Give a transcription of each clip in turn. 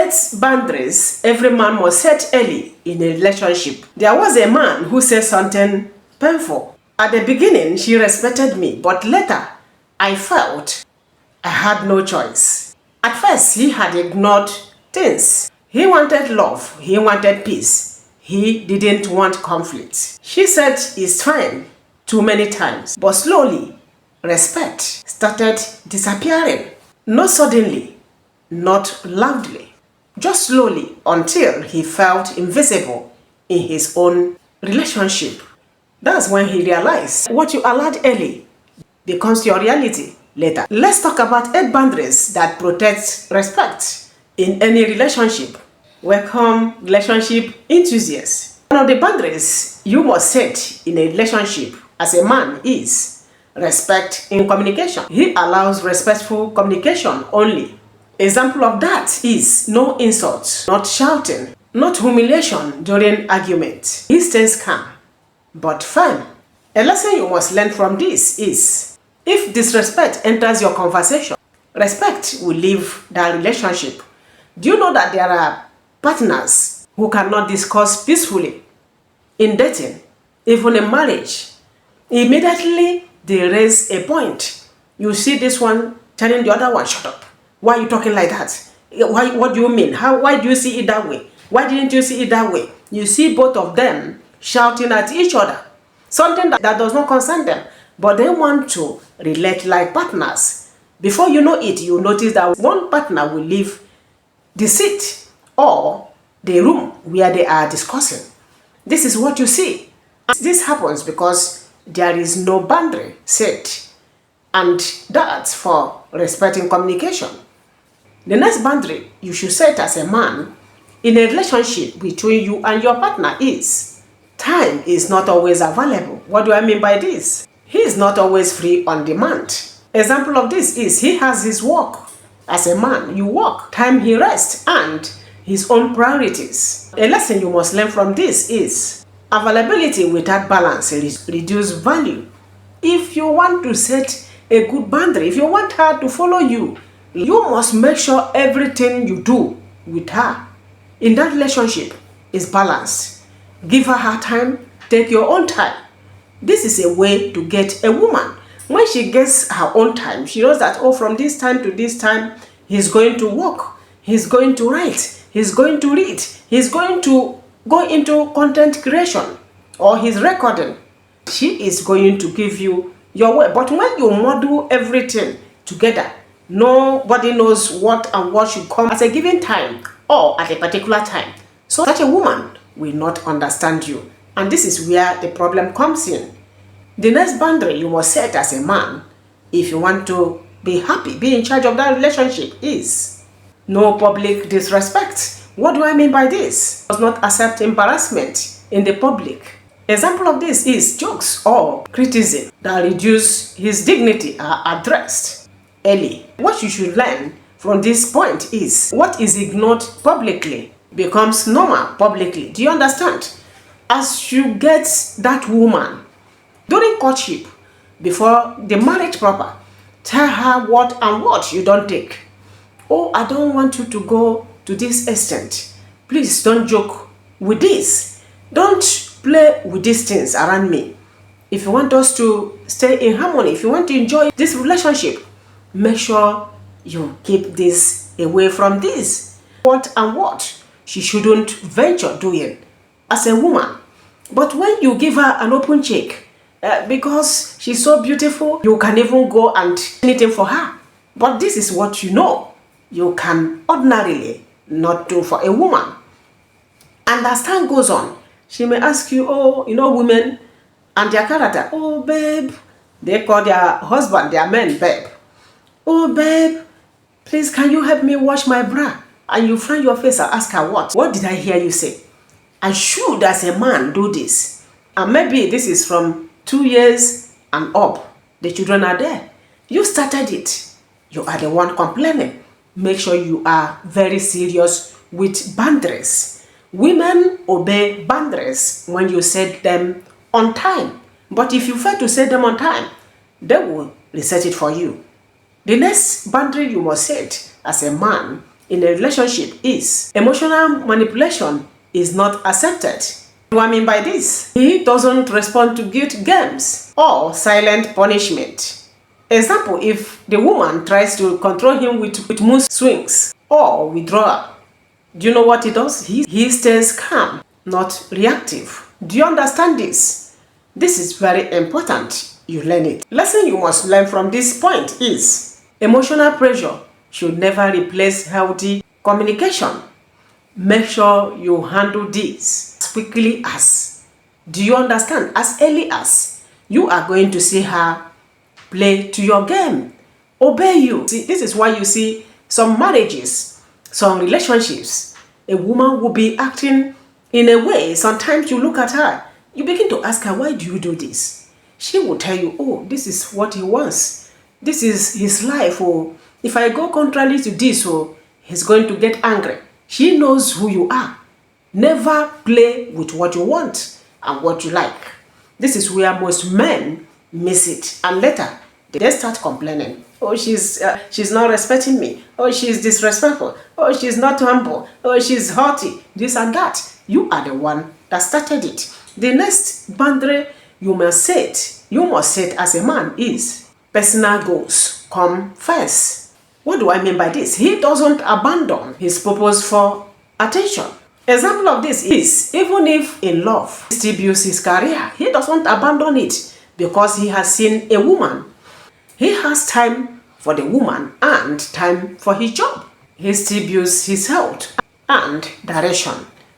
8 boundaries every man must set early in a relationship. There was a man who said something painful. At the beginning, she respected me, but later, I felt I had no choice. At first, he had ignored things. He wanted love. He wanted peace. He didn't want conflict. She said it's fine too many times, but slowly, respect started disappearing. Not suddenly, not loudly, just slowly until he felt invisible in his own relationship. That's when he realized what you allowed early becomes your reality later. Let's talk about 8 boundaries that protect respect in any relationship. Welcome, relationship enthusiasts. One of the boundaries you must set in a relationship as a man is respect in communication. He allows respectful communication only. Example of that is no insults, not shouting, not humiliation during argument. He stays calm but firm. A lesson you must learn from this is, if disrespect enters your conversation, respect will leave that relationship. Do you know that there are partners who cannot discuss peacefully in dating, even in marriage? Immediately they raise a point. You see this one telling the other one, shut up. Why are you talking like that? What do you mean? Why do you see it that way? Why didn't you see it that way? You see both of them shouting at each other. Something that does not concern them. But they want to relate like partners. Before you know it, you notice that one partner will leave the seat or the room where they are discussing. This is what you see. This happens because there is no boundary set. And that's for respecting communication. The next boundary you should set as a man in a relationship between you and your partner is, time is not always available. What do I mean by this? He is not always free on demand. Example of this is, he has his work. As a man, you work, time he rests, and his own priorities. A lesson you must learn from this is, availability without balance reduces value. If you want to set a good boundary, if you want her to follow you, you must make sure everything you do with her in that relationship is balanced. Give her time, take your own time. This is a way to get a woman. When she gets her own time, she knows that, oh, from this time to this time, he's going to work, he's going to write, he's going to read, he's going to go into content creation, or he's recording. She is going to give you your way. But when you model everything together, nobody knows what and what should come at a given time or at a particular time. So such a woman will not understand you. And this is where the problem comes in. The next boundary you must set as a man, if you want to be happy, be in charge of that relationship, is no public disrespect. What do I mean by this? Does not accept embarrassment in the public. Example of this is jokes or criticism that reduce his dignity are addressed early. What you should learn from this point is, what is ignored publicly becomes normal publicly. Do you understand? As you get that woman during courtship, before the marriage proper, tell her what and what you don't take. Oh, I don't want you to go to this extent. Please don't joke with this. Don't play with these things around me. If you want us to stay in harmony, if you want to enjoy this relationship, make sure you keep this away from this. What and what she shouldn't venture doing as a woman. But when you give her an open check, because she's so beautiful, you can even go and do anything for her. But this is what you know you can ordinarily not do for a woman. And as time goes on, she may ask you, oh, you know, women and their character, oh, babe. They call their husband, their man, babe. Oh, babe, please, can you help me wash my bra? And you find your face and ask her what? What did I hear you say? I should, as a man, do this. And maybe this is from 2 years and up. The children are there. You started it. You are the one complaining. Make sure you are very serious with boundaries. Women obey boundaries when you set them on time. But if you fail to set them on time, they will reset it for you. The next boundary you must set as a man in a relationship is emotional manipulation is not accepted. What do I mean by this? He doesn't respond to guilt games or silent punishment. Example, if the woman tries to control him with mood swings or withdrawal, do you know what he does? He stays calm, not reactive. Do you understand this? This is very important. You learn it. Lesson you must learn from this point is emotional pressure should never replace healthy communication. Make sure you handle this as quickly as. Do you understand? As early as you are going to see her play to your game, obey you. See, this is why you see some marriages, some relationships, a woman will be acting in a way, sometimes you look at her, you begin to ask her, why do you do this? She will tell you, oh, this is what he wants. This is his life. Oh, if I go contrary to this, oh, he's going to get angry. She knows who you are. Never play with what you want and what you like. This is where most men miss it. And later, they start complaining. Oh, she's not respecting me. Oh, she's disrespectful. Oh, she's not humble. Oh, she's haughty. This and that. You are the one that started it. The next boundary you must set as a man is personal goals come first. What do I mean by this? He doesn't abandon his purpose for attention. Example of this is, even if in love, he still builds his career. He doesn't abandon it because he has seen a woman. He has time for the woman and time for his job. He still builds his health and direction.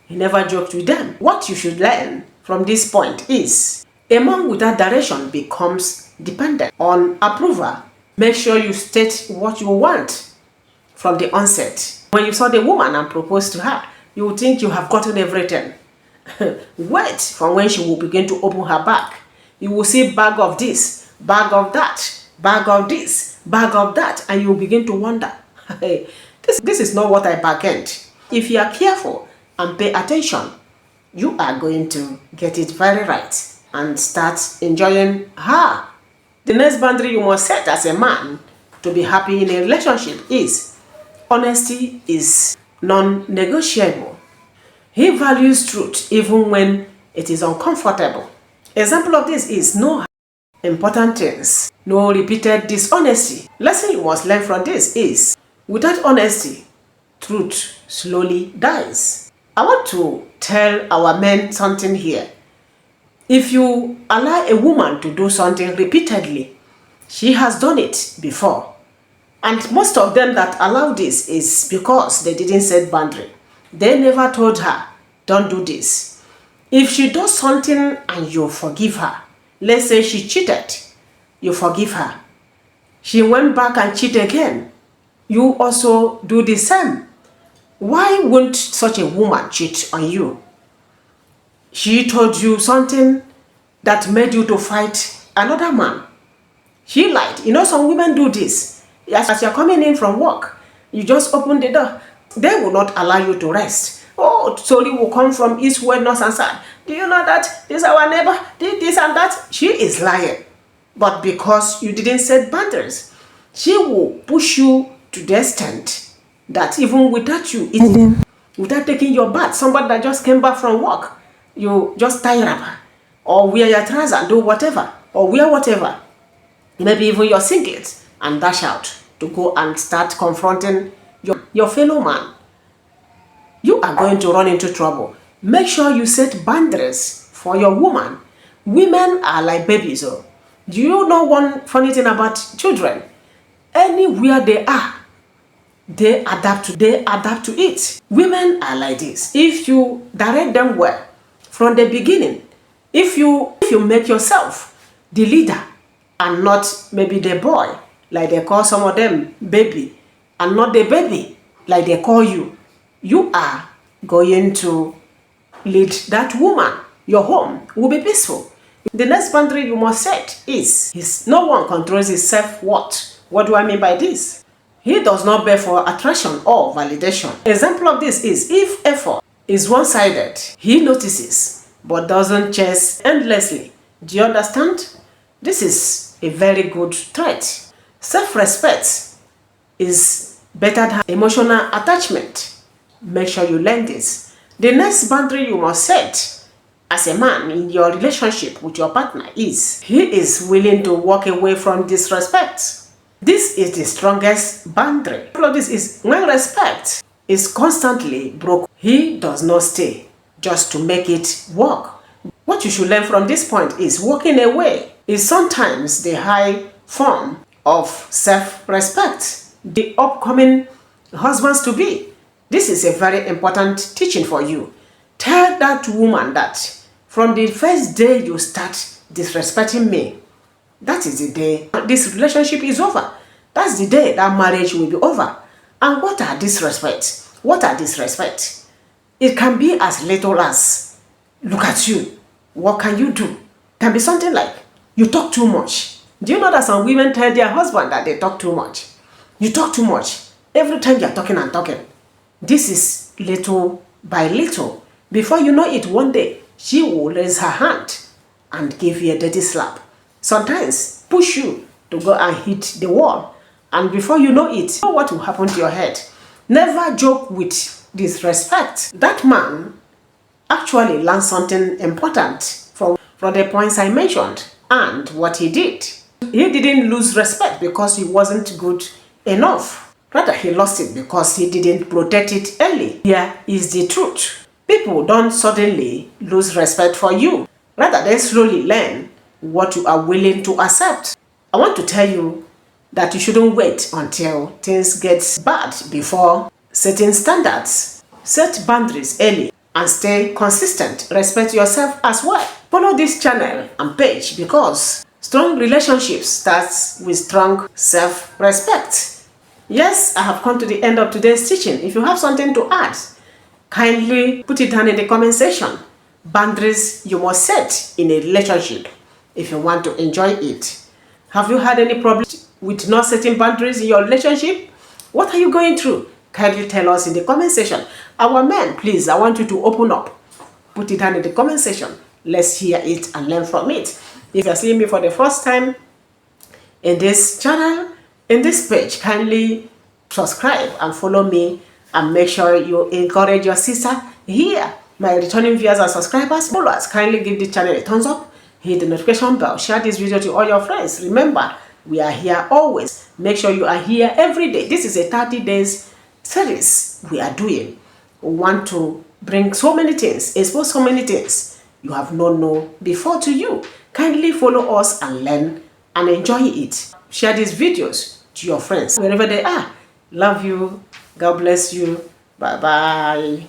He never jokes with them. What you should learn from this point is, a man without direction becomes dependent on approval. Make sure you state what you want from the onset. When you saw the woman and proposed to her, you will think you have gotten everything. Wait for when she will begin to open her bag. You will see bag of this, bag of that, bag of this, bag of that, and you will begin to wonder, hey, this is not what I bargained. If you are careful and pay attention, you are going to get it very right and start enjoying her. The next boundary you must set as a man to be happy in a relationship is honesty is non-negotiable. He values truth even when it is uncomfortable. Example of this is no important things, no repeated dishonesty. Lesson you must learn from this is, without honesty, truth slowly dies. I want to tell our men something here. If you allow a woman to do something repeatedly, she has done it before. And most of them that allow this is because they didn't set boundary. They never told her, don't do this. If she does something and you forgive her, let's say she cheated, you forgive her. She went back and cheated again. You also do the same. Why won't such a woman cheat on you? She told you something that made you to fight another man. She lied. You know, some women do this. As you're coming in from work, you just open the door. They will not allow you to rest. Oh, Soli will come from east, west, north, and south. Do you know that? This is our neighbor, this and that. She is lying. But because you didn't set boundaries, she will push you to the extent that even without you eating, without taking your bath, somebody that just came back from work, you just tie wrapper or wear your trousers and do whatever, or wear whatever, maybe even your singlet, and dash out to go and start confronting your fellow man. You are going to run into trouble. Make sure you set boundaries for your woman. Women are like babies. Oh. Do you know one funny thing about children? Anywhere they are, they adapt to it. Women are like this. If you direct them well from the beginning, if you make yourself the leader and not maybe the boy, like they call some of them baby, and not the baby, like they call you, you are going to lead that woman. Your home will be peaceful. The next boundary you must set is no one controls his self-worth. What do I mean by this? He does not beg for attraction or validation. Example of this is, if effort is one-sided, he notices but doesn't chase endlessly. Do you understand? This is a very good trait. Self-respect is bettered her emotional attachment. Make sure you learn this. The next boundary you must set as a man in your relationship with your partner is he is willing to walk away from disrespect. This is the strongest boundary. All of this is when respect is constantly broken. He does not stay just to make it work. What you should learn from this point is walking away is sometimes the high form of self-respect. The upcoming husbands-to-be, this is a very important teaching for you. Tell that woman that from the first day you start disrespecting me, that is the day this relationship is over. That's the day that marriage will be over. And what are disrespect? What are disrespect? It can be as little as, look at you. What can you do? It can be something like, you talk too much. Do you know that some women tell their husband that they talk too much? You talk too much. Every time you're talking and talking. This is little by little. Before you know it, one day, she will raise her hand and give you a dirty slap. Sometimes push you to go and hit the wall. And before you know it, you know what will happen to your head. Never joke with disrespect. That man actually learned something important from the points I mentioned and what he did. He didn't lose respect because he wasn't good enough. Rather, he lost it because he didn't protect it early. Here is the truth. People don't suddenly lose respect for you. Rather, they slowly learn what you are willing to accept. I want to tell you that you shouldn't wait until things get bad before setting standards. Set boundaries early and stay consistent. Respect yourself as well. Follow this channel and page because strong relationships starts with strong self-respect. Yes, I have come to the end of today's teaching. If you have something to add, kindly put it down in the comment section. Boundaries you must set in a relationship if you want to enjoy it. Have you had any problems with not setting boundaries in your relationship? What are you going through? Kindly tell us in the comment section. Our men, please, I want you to open up. Put it down in the comment section. Let's hear it and learn from it. If you're seeing me for the first time in this channel, in this page, kindly subscribe and follow me and make sure you encourage your sister here. My returning viewers and subscribers, followers, kindly give this channel a thumbs up, hit the notification bell, share this video to all your friends. Remember, we are here always. Make sure you are here every day. This is a 30 days series we are doing. We want to bring so many things, expose so many things you have not known before to you. Kindly follow us and learn and enjoy it. Share these videos to your friends wherever they are. Love you. God bless you. Bye bye.